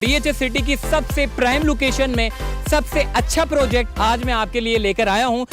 DHA city की सबसे prime location में सबसे अच्छा प्रोजेक्ट आज मैं आपके लिए लेकर आया हूं।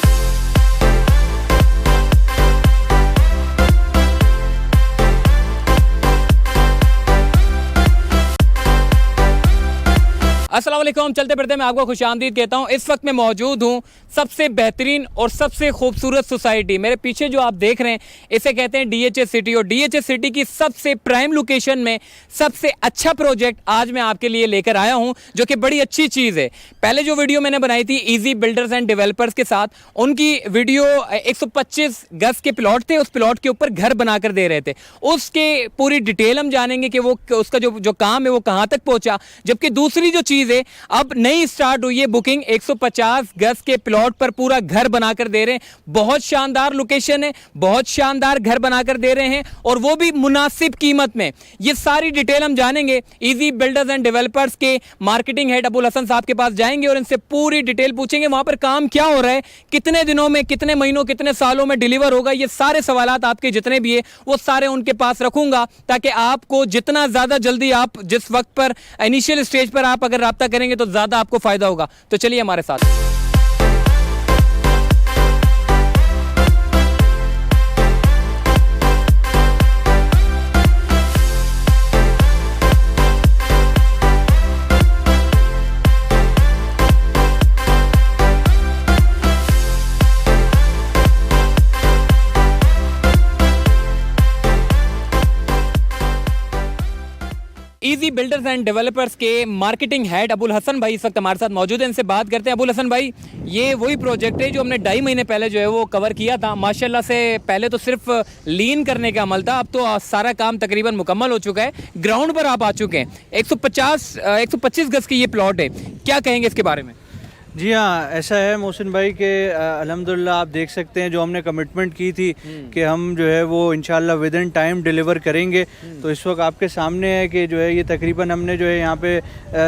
अस्सलाम वालेकुम, चलते बढ़ते मैं आपको खुशामदीद कहता हूं। इस वक्त मैं मौजूद हूं सबसे बेहतरीन और सबसे खूबसूरत सोसाइटी, मेरे पीछे जो आप देख रहे हैं इसे कहते हैं डीएचए सिटी। और डीएचए सिटी की सबसे प्राइम लोकेशन में सबसे अच्छा प्रोजेक्ट आज मैं आपके लिए लेकर आया हूं, जो कि बड़ी अच्छी चीज़ है। पहले जो वीडियो मैंने बनाई थी इजी बिल्डर्स एंड डेवलपर्स के साथ, उनकी वीडियो 125 गज के प्लॉट थे, उस प्लॉट के ऊपर घर बनाकर दे रहे थे। उसके पूरी डिटेल हम जानेंगे कि वो उसका जो काम है वो कहाँ तक पहुँचा। जबकि दूसरी जो चीज़ है, अब नई स्टार्ट हुई है बुकिंग, 150 गज के प्लॉट पर पूरा घर बनाकर दे रहे हैं। बहुत शानदार लोकेशन है, बहुत शानदार घर बनाकर दे रहे हैं और वो भी मुनासिब कीमत में। ये सारी डिटेल हम जानेंगे। इजी बिल्डर्स एंड डेवलपर्स के मार्केटिंग हेड अबुल हसन साहब के पास जाएंगे और इनसे पूरी डिटेल पूछेंगे वहां पर काम क्या हो रहा है, कितने दिनों में, कितने महीनों, कितने सालों में डिलीवर होगा। ये सारे सवालात आपके जितने भी है वो सारे उनके पास रखूंगा, ताकि आपको जितना ज्यादा जल्दी आप जिस वक्त पर इनिशियल स्टेज पर आप अगर राब्ता करेंगे तो ज्यादा आपको फायदा होगा। तो चलिए हमारे साथ। इजी बिल्डर्स एंड डेवलपर्स के मार्केटिंग हेड अबुल हसन भाई इस वक्त हमारे साथ मौजूद है, इनसे बात करते हैं। अबुल हसन भाई, ये वही प्रोजेक्ट है जो हमने 2.5 महीने पहले जो है वो कवर किया था। माशाल्लाह से पहले तो सिर्फ लीन करने का अमल था, अब तो सारा काम तकरीबन मुकम्मल हो चुका है, ग्राउंड पर आप आ चुके हैं। 125 गज की ये प्लॉट है, क्या कहेंगे इसके बारे में? जी हाँ, ऐसा है मोहसिन भाई के अल्हम्दुलिल्लाह आप देख सकते हैं जो हमने कमिटमेंट की थी कि हम जो है वो इंशाल्लाह विद इन टाइम डिलीवर करेंगे। तो इस वक्त आपके सामने है कि जो है ये तकरीबन हमने जो है यहाँ पे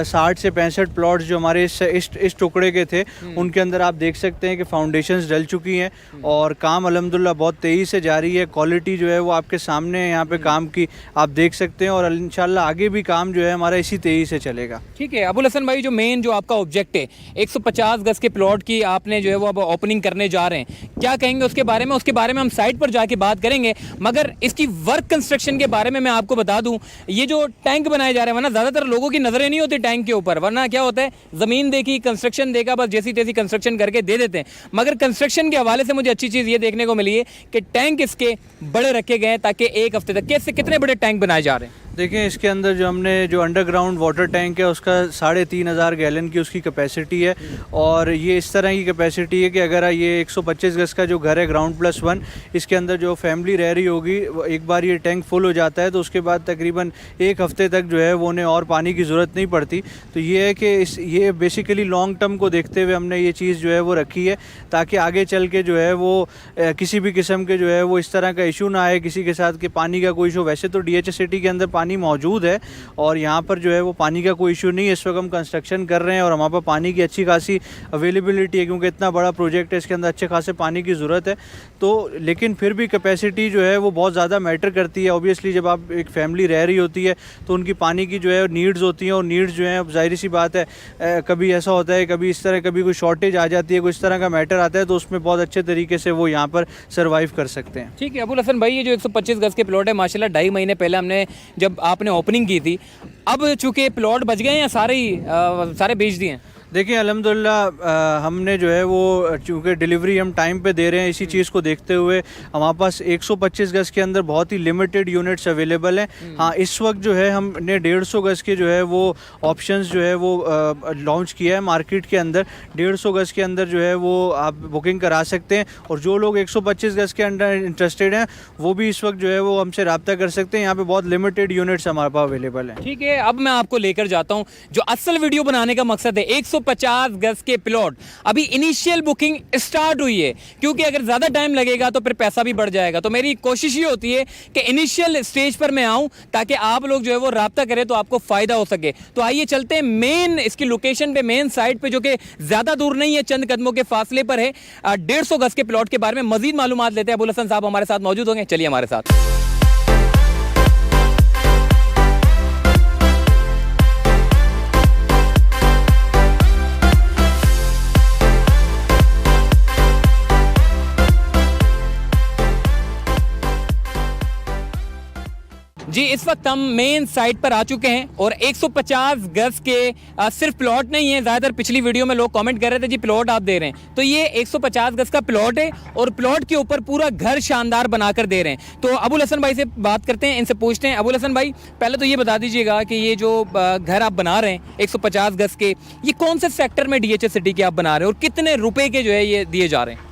60 से 65 प्लॉट्स जो हमारे इस टुकड़े के थे उनके अंदर आप देख सकते हैं कि फाउंडेशंस डल चुकी हैं और काम अल्हम्दुलिल्लाह बहुत तेज़ी से जारी है। क्वालिटी जो है वो आपके सामने है यहाँ पे काम की आप देख सकते हैं और इंशाल्लाह आगे भी काम जो है हमारा इसी तेज़ी से चलेगा। ठीक है अबुल हसन भाई, जो मेन जो आपका ऑब्जेक्ट है 150 गज के प्लॉट की आपने जो है वो अब ओपनिंग करने जा रहे हैं, क्या कहेंगे उसके बारे में? उसके बारे में हम साइट पर जाके बात करेंगे, मगर इसकी वर्क कंस्ट्रक्शन के बारे में मैं आपको बता दूं, ये जो टैंक बनाए जा रहे हैं, वरना ज़्यादातर लोगों की नज़रें नहीं होती टैंक के ऊपर, वरना क्या होता है ज़मीन देखी, कंस्ट्रक्शन देखा, बस जैसी तैसी कंस्ट्रक्शन करके दे देते हैं। मगर कंस्ट्रक्शन के हवाले से मुझे अच्छी चीज़ ये देखने को मिली है कि टैंक इसके बड़े रखे गए हैं, ताकि एक हफ्ते तक कैसे कितने बड़े टैंक बनाए जा रहे हैं। देखें इसके अंदर जो हमने जो अंडरग्राउंड वाटर टैंक है उसका 3,500 गैलन की उसकी कैपेसिटी है और ये इस तरह की कैपेसिटी है कि अगर ये 125 गज का जो घर है ग्राउंड प्लस 1, इसके अंदर जो फैमिली रह रही होगी, एक बार ये टैंक फुल हो जाता है तो उसके बाद तकरीबन एक हफ्ते तक जो है वो उन्हें और पानी की ज़रूरत नहीं पड़ती। तो ये है कि ये बेसिकली लॉन्ग टर्म को देखते हुए हमने ये चीज़ जो है वो रखी है, ताकि आगे चल के जो है वो किसी भी किस्म के जो है वो इस तरह का इशू ना आए किसी के साथ कि पानी का कोई इशू। वैसे तो डीएचए सिटी के अंदर पानी मौजूद है और यहाँ पर जो है वो पानी का कोई इशू नहीं है। इस वक्त हम कंस्ट्रक्शन कर रहे हैं और हमारे पास पानी की अच्छी खासी अवेलेबिलिटी है, क्योंकि इतना बड़ा प्रोजेक्ट है, इसके अंदर अच्छे खासे पानी की ज़रूरत है। तो लेकिन फिर भी कैपेसिटी जो है वो बहुत ज़्यादा मैटर करती है। ऑब्वियसली जब आप एक फैमिली रह रही होती है तो उनकी पानी की जो है नीड्स होती हैं और नीड्स जो हैं, अब जाहिर सी बात है कभी ऐसा होता है, कभी इस तरह, कभी कोई शॉर्टेज आ जाती है, कोई इस तरह का मैटर आता है, तो उसमें बहुत अच्छे तरीके से वो यहाँ पर सर्वाइव कर सकते हैं। ठीक है अबुल हसन भाई, ये जो 125 गज के प्लॉट है माशाल्लाह 2.5 महीने पहले हमने जब आपने ओपनिंग की थी, अब चूंकि प्लॉट बच गए हैं या सारे बेच दिए हैं? देखिए अल्हम्दुलिल्लाह हमने जो है वो चूँकि डिलीवरी हम टाइम पे दे रहे हैं, इसी चीज़ को देखते हुए हमारे पास 125 गज़ के अंदर बहुत ही लिमिटेड यूनिट्स अवेलेबल हैं। हाँ, इस वक्त जो है हमने 150 गज़ के जो है वो ऑप्शंस जो है वो लॉन्च किया है मार्केट के अंदर। 150 गज़ के अंदर जो है वो आप बुकिंग करा सकते हैं और जो लोग 125 गज़ के अंदर इंटरेस्टेड हैं वो भी इस वक्त जो है वो हमसे रब्ता कर सकते हैं। यहाँ पर बहुत लिमिटेड यूनिट्स हमारे पास अवेलेबल हैं। ठीक है, अब मैं आपको लेकर जाता हूँ जो असल वीडियो बनाने का मकसद है। 150 गज के प्लॉट अभी इनिशियल बुकिंग स्टार्ट हुई है, क्योंकि अगर ज्यादा टाइम लगेगा तो फिर पैसा भी बढ़ जाएगा। तो मेरी कोशिश ये होती है कि इनिशियल स्टेज पर मैं आऊं ताकि आप लोग जो है वो राब्ता करें तो आपको फायदा हो सके। तो आइए चलते हैं मेन इसकी लोकेशन पे, मेन साइट पे, जो कि ज्यादा दूर नहीं है, चंद कदमों के फासले पर है। 150 गज के प्लॉट के बारे में मजीद मालूमात लेते हैं। अबुल हसन साहब हमारे साथ मौजूद होंगे, चलिए हमारे साथ। इस वक्त हम मेन साइट पर आ चुके हैं और 150 गज के सिर्फ प्लॉट नहीं है, ज़्यादातर पिछली वीडियो में लोग कमेंट कर रहे थे जी प्लॉट आप दे रहे हैं, तो ये 150 गज का प्लॉट है और प्लॉट के ऊपर पूरा घर शानदार बनाकर दे रहे हैं। तो अबुल हसन भाई से बात करते हैं, इनसे पूछते हैं। अबुल हसन भाई, पहले तो ये बता दीजिएगा कि ये जो घर आप बना रहे हैं 150 गज के, ये कौन से सेक्टर में DHA सिटी के आप बना रहे हैं और कितने रुपए के जो है ये दिए जा रहे हैं?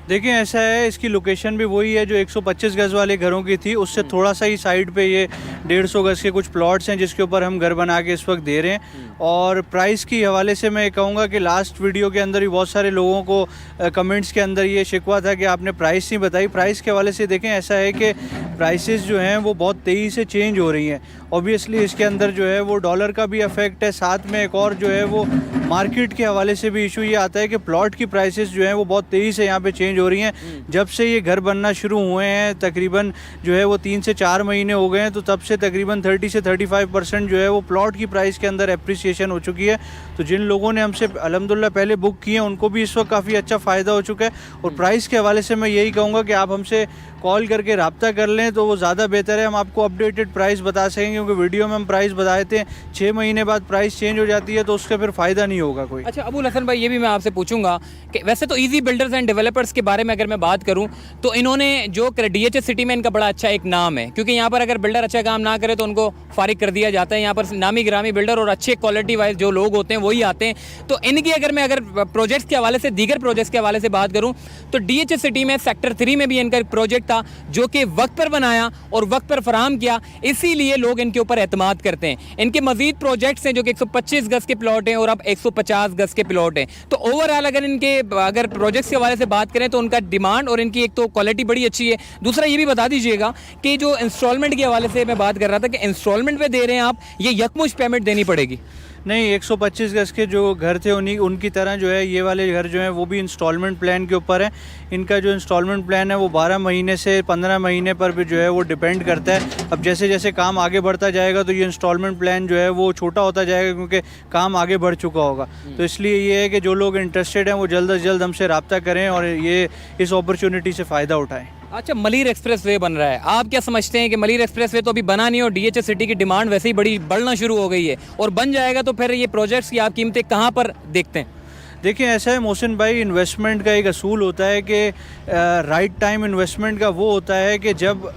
देखिए ऐसा है, इसकी लोकेशन भी वही है जो 125 गज़ वाले घरों की थी, उससे थोड़ा सा ही साइड पे ये 150 गज़ के कुछ प्लॉट्स हैं जिसके ऊपर हम घर बना के इस वक्त दे रहे हैं। और प्राइस की हवाले से मैं कहूँगा कि लास्ट वीडियो के अंदर भी बहुत सारे लोगों को कमेंट्स के अंदर ये शिकवा था कि आपने प्राइस नहीं बताई। प्राइस के हवाले से देखें, ऐसा है कि प्राइसेस जो हैं वो बहुत तेज़ी से चेंज हो रही हैं। ऑब्वियसली इसके अंदर जो है वो डॉलर का भी इफेक्ट है, साथ में एक और जो है वो मार्केट के हवाले से भी इशू ये आता है कि प्लॉट की प्राइसेस जो हैं वो बहुत तेज़ी से यहाँ पे चेंज हो रही हैं। जब से ये घर बनना शुरू हुए हैं तकरीबन जो है वो 3 से 4 महीने हो गए हैं, तो तब से तकरीबन 30 से 35% जो है वो प्लॉट की प्राइस के अंदर एप्रिसिएशन हो चुकी है। तो जिन लोगों ने हमसे अल्हम्दुलिल्लाह पहले बुक किए उनको भी इस वक्त काफ़ी अच्छा फ़ायदा हो चुका है। और प्राइस के हवाले से मैं यही कहूँगा कि आप हमसे कॉल करके रब्ता कर लें तो वो ज़्यादा बेहतर है, हम आपको अपडेटेड प्राइस बता सकेंगे, क्योंकि वीडियो में हम प्राइस बताए थे 6 महीने बाद प्राइस चेंज हो जाती है तो उसका फिर फ़ायदा नहीं होगा कोई। अच्छा अबुल हसन भाई, ये भी मैं आपसे पूछूंगा कि वैसे तो इजी बिल्डर्स एंड डेवलपर्स के बारे में अगर मैं बात करूं तो इन्होंने जो DHA सिटी में इनका बड़ा अच्छा एक नाम है, क्योंकि यहाँ पर अगर बिल्डर अच्छा काम ना करे तो उनको फारिग कर दिया जाता है। यहाँ पर नामी गिरामी बिल्डर और अच्छे क्वालिटी वाइज जो लोग होते हैं वही आते हैं। तो इनकी अगर प्रोजेक्ट्स के हवाले से, दीगर प्रोजेक्ट्स के हवाले से बात करूँ तो DHA सिटी में सेक्टर 3 में भी इनका प्रोजेक्ट था जो कि वक्त पर बनाया और वक्त पर फराहम किया, इसीलिए लोग इनके ऊपर एतमाद करते हैं। इनके मजीद प्रोजेक्ट्स हैं जो कि 125 गज के प्लॉट हैं और अब 150 गज के प्लॉट हैं। तो ओवरऑल अगर प्रोजेक्ट्स के हवाले से बात करें तो उनका डिमांड और इनकी एक तो क्वालिटी बड़ी अच्छी है। दूसरा ये भी बता दीजिएगा कि जो इंस्टॉलमेंट के हवाले से मैं बात कर रहा था कि इंस्टॉलमेंट पे दे रहे हैं आप, ये यकमुश्त पेमेंट देनी पड़ेगी? नहीं, 125 गज़ के जो घर थे उनकी तरह जो है ये वाले घर जो हैं वो भी इंस्टॉलमेंट प्लान के ऊपर है। इनका जो इंस्टॉलमेंट प्लान है वो 12 महीने से 15 महीने पर भी जो है वो डिपेंड करता है। अब जैसे जैसे काम आगे बढ़ता जाएगा तो ये इंस्टॉलमेंट प्लान जो है वो छोटा होता जाएगा, क्योंकि काम आगे बढ़ चुका होगा। तो इसलिए ये है कि जो लोग इंटरेस्टेड हैं वो जल्द से जल्द हमसे रब्ता करें और ये इस अपॉर्चुनिटी से फ़ायदा उठाएँ। अच्छा, मलीर एक्सप्रेस वे बन रहा है, आप क्या समझते हैं कि मलीर एक्सप्रेस वे तो अभी बना नहीं और DHA सिटी की डिमांड वैसे ही बढ़ना शुरू हो गई है और बन जाएगा, तो फिर ये प्रोजेक्ट्स की आप कीमतें कहाँ पर देखते हैं? देखिए ऐसा है मोहसिन भाई, इन्वेस्टमेंट का एक असूल होता है कि राइट टाइम इन्वेस्टमेंट का वो होता है कि जब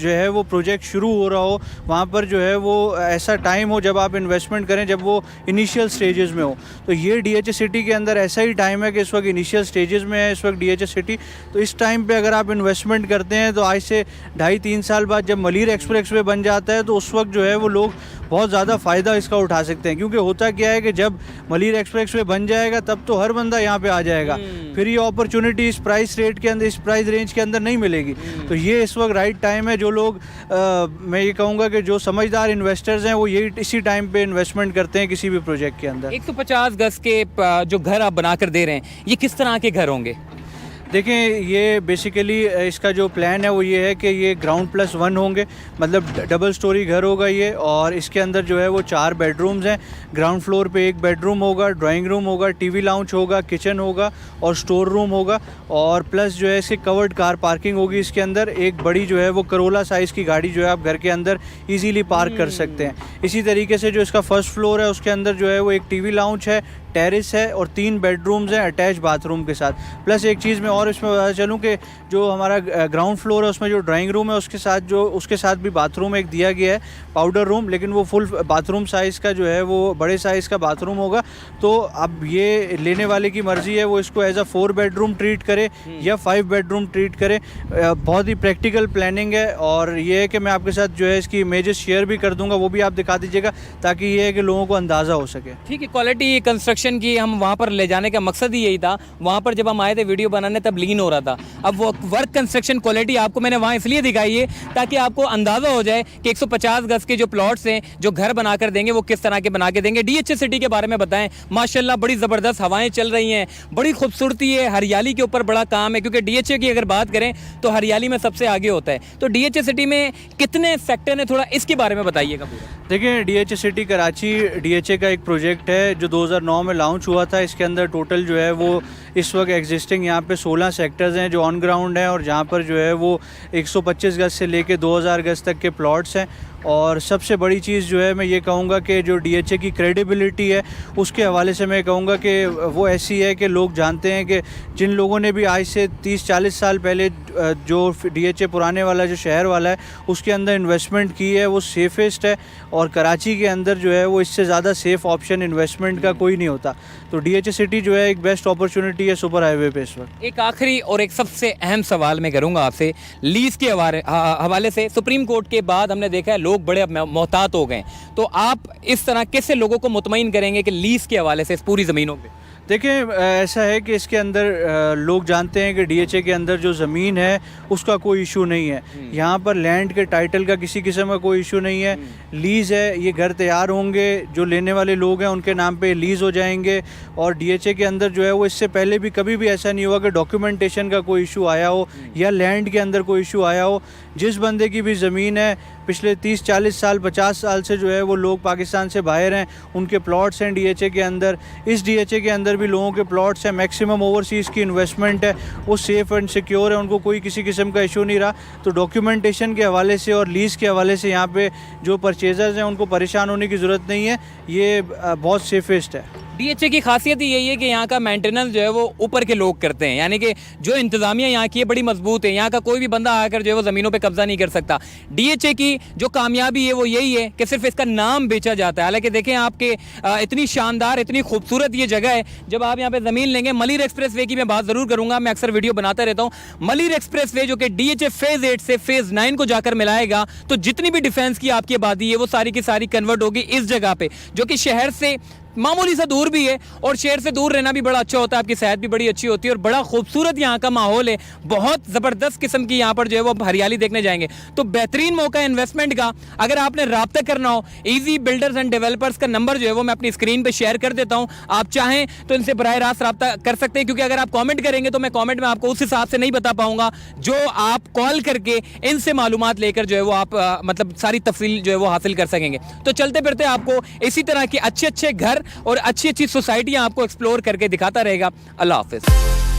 जो है वो प्रोजेक्ट शुरू हो रहा हो, वहाँ पर जो है वो ऐसा टाइम हो जब आप इन्वेस्टमेंट करें जब वो इनिशियल स्टेजेस में हो। तो ये DHA सिटी के अंदर ऐसा ही टाइम है कि इस वक्त इनिशियल स्टेजेस में है इस वक्त DHA सिटी। तो इस टाइम पे अगर आप इन्वेस्टमेंट करते हैं तो आज से 2.5-3 साल बाद जब मलीर एक्सप्रेस वे बन जाता है तो उस वक्त जो है वो लोग बहुत ज़्यादा फ़ायदा इसका उठा सकते हैं। क्योंकि होता क्या है कि जब मलीर एक्सप्रेस वे बन जाएगा तब तो हर बंदा यहाँ पे आ जाएगा, फिर ये अपॉर्चुनिटी इस प्राइस रेट के अंदर, इस प्राइस रेंज के अंदर नहीं मिलेगी। तो ये इस वक्त राइट टाइम है। जो लोग मैं ये कहूँगा कि जो समझदार इन्वेस्टर्स हैं वो यही इसी टाइम पे इन्वेस्टमेंट करते हैं किसी भी प्रोजेक्ट के अंदर। 150 गज के जो घर आप बनाकर दे रहे हैं, ये किस तरह के घर होंगे? देखें, ये बेसिकली इसका जो प्लान है वो ये है कि ये ग्राउंड+1 होंगे, मतलब डबल स्टोरी घर होगा ये। और इसके अंदर जो है वो 4 बेडरूम्स हैं। ग्राउंड फ्लोर पे 1 बेडरूम होगा, ड्राइंग रूम होगा, टीवी लाउंज होगा, किचन होगा और स्टोर रूम होगा। और प्लस जो है इसकी कवर्ड कार पार्किंग होगी इसके अंदर। एक बड़ी जो है वो करोला साइज़ की गाड़ी जो है आप घर के अंदर ईजीली पार्क कर सकते हैं। इसी तरीके से जो इसका फर्स्ट फ्लोर है उसके अंदर जो है वो एक टीवी लाउंज है, टेरेस है और 3 बेडरूम्स हैं अटैच बाथरूम के साथ। प्लस एक चीज़ मैं और इसमें बता चलूँ कि जो हमारा ग्राउंड फ्लोर है उसमें जो ड्राइंग रूम है उसके साथ भी बाथरूम एक दिया गया है, पाउडर रूम, लेकिन वो फुल बाथरूम साइज़ का जो है वो बड़े साइज़ का बाथरूम होगा। तो अब ये लेने वाले की मर्ज़ी है, वो इसको एज अ 4 बेडरूम ट्रीट करे या 5 बेडरूम ट्रीट करे। बहुत ही प्रैक्टिकल प्लानिंग है। और ये है कि मैं आपके साथ जो है इसकी इमेजेस शेयर भी कर दूँगा, वो भी आप दिखा दीजिएगा ताकि ये है कि लोगों को अंदाज़ा हो सके। ठीक है, क्वालिटी कंस्ट्रक्शन की हम वहाँ पर ले जाने का मकसद ही यही था। वहाँ पर जब हम आए थे वीडियो बनाने तब लीन हो रहा था। अब वो वर्क कंस्ट्रक्शन क्वालिटी आपको मैंने वहाँ इसलिए दिखाई है ताकि आपको अंदाज़ा हो जाए कि 150 गज के जो प्लॉट्स हैं जो घर बनाकर देंगे वो किस तरह के बना के देंगे। DHA सिटी के बारे में बताएं। माशाल्लाह बड़ी ज़बरदस्त हवाएं चल रही हैं, बड़ी खूबसूरती है, हरियाली के ऊपर बड़ा काम है, क्योंकि DHA की अगर बात करें तो हरियाली में सबसे आगे होता है। तो DHA सिटी में कितने सेक्टर हैं, थोड़ा इसके बारे में बताइएगा पूरा। देखिए, DHA सिटी कराची DHA का एक प्रोजेक्ट है जो 2009 में लॉन्च हुआ था। इसके अंदर टोटल जो है वो इस वक्त एग्जिस्टिंग यहाँ पे 16 सेक्टर्स हैं जो ऑन ग्राउंड हैं और जहाँ पर जो है वो 125 गज से लेके 2000 गज तक के प्लॉट्स हैं। और सबसे बड़ी चीज़ जो है मैं ये कहूँगा कि जो DHA की क्रेडिबिलिटी है उसके हवाले से मैं कहूँगा कि वो ऐसी है कि लोग जानते हैं कि जिन लोगों ने भी आज से 30-40 साल पहले जो DHA पुराने वाला जो शहर वाला है उसके अंदर इन्वेस्टमेंट की है वो सेफ़ेस्ट है, और कराची के अंदर जो है वो इससे ज़्यादा सेफ़ ऑप्शन इन्वेस्टमेंट का कोई नहीं होता। तो DHA सिटी जो है एक बेस्ट अपॉर्चुनिटी है सुपर हाईवे पे इस वक्त। एक आखिरी और एक सबसे अहम सवाल मैं करूंगा आपसे लीज के हवाले से। सुप्रीम कोर्ट के बाद हमने देखा है लोग बड़े अब मोहतात हो गए, तो आप इस तरह कैसे लोगों को मुतमईन करेंगे कि लीज के हवाले से इस पूरी ज़मीनों पे? देखिए ऐसा है कि इसके अंदर लोग जानते हैं कि DHA के अंदर जो ज़मीन है उसका कोई इशू नहीं है। यहाँ पर लैंड के टाइटल का किसी किस्म का कोई इशू नहीं है। लीज़ है, ये घर तैयार होंगे, जो लेने वाले लोग हैं उनके नाम पे लीज़ हो जाएंगे। और DHA के अंदर जो है वो इससे पहले भी कभी भी ऐसा नहीं हुआ कि डॉक्यूमेंटेशन का कोई इशू आया हो या लैंड के अंदर कोई इशू आया हो। जिस बंदे की भी ज़मीन है पिछले 30-40 साल 50 साल से जो है वो लोग पाकिस्तान से बाहर हैं, उनके प्लॉट्स हैं DHA के अंदर। इस DHA के अंदर भी लोगों के प्लॉट्स हैं, मैक्सिमम ओवरसीज़ की इन्वेस्टमेंट है, वो सेफ़ एंड सिक्योर है, उनको कोई किसी किस्म का इशू नहीं रहा। तो डॉक्यूमेंटेशन के हवाले से और लीज़ के हवाले से यहाँ पे जो परचेज़र्स हैं उनको परेशान होने की ज़रूरत नहीं है, ये बहुत सेफेस्ट है। DHA की खासियत ही यही है कि यहाँ का मेंटेनेंस जो है वो ऊपर के लोग करते हैं, यानी कि जो इंतज़ामिया यहाँ की है बड़ी मजबूत है, यहाँ का कोई भी बंदा आकर जो है वो ज़मीनों पे कब्जा नहीं कर सकता। DHA की जो कामयाबी है वो यही है कि सिर्फ इसका नाम बेचा जाता है। हालांकि देखें आपके इतनी शानदार इतनी खूबसूरत ये जगह है, जब आप यहाँ पे ज़मीन लेंगे। मलिर एक्सप्रेस वे की मैं बात ज़रूर करूँगा, मैं अक्सर वीडियो बनाता रहता हूँ। मलिर एक्सप्रेस वे जो कि DHA फेज़ 8 से फेज़ 9 को जाकर मिलाएगा, तो जितनी भी डिफेंस की आपकी आबादी है वो सारी की सारी कन्वर्ट होगी इस जगह पे, जो कि शहर से मामूली सा दूर भी है। और शहर से दूर रहना भी बड़ा अच्छा होता है, आपकी सेहत भी बड़ी अच्छी होती है और बड़ा खूबसूरत यहाँ का माहौल है। बहुत ज़बरदस्त किस्म की यहाँ पर जो है वो हरियाली देखने जाएंगे, तो बेहतरीन मौका है इन्वेस्टमेंट का। अगर आपने रब्ता करना हो, इजी बिल्डर्स एंड डेवलपर्स का नंबर जो है वो मैं अपनी स्क्रीन पे शेयर कर देता हूँ, आप चाहें तो इनसे बराह रास्त रब्ता कर सकते हैं। क्योंकि अगर आप कॉमेंट करेंगे तो मैं कॉमेंट में आपको उस हिसाब से नहीं बता पाऊंगा जो आप कॉल करके इनसे मालूमात लेकर जो है वो आप मतलब सारी तफसील जो है वो हासिल कर सकेंगे। तो चलते फिरते आपको इसी तरह के अच्छे अच्छे घर और अच्छी अच्छी सोसाइटियाँ आपको एक्सप्लोर करके दिखाता रहेगा। अल्लाह हाफिज़।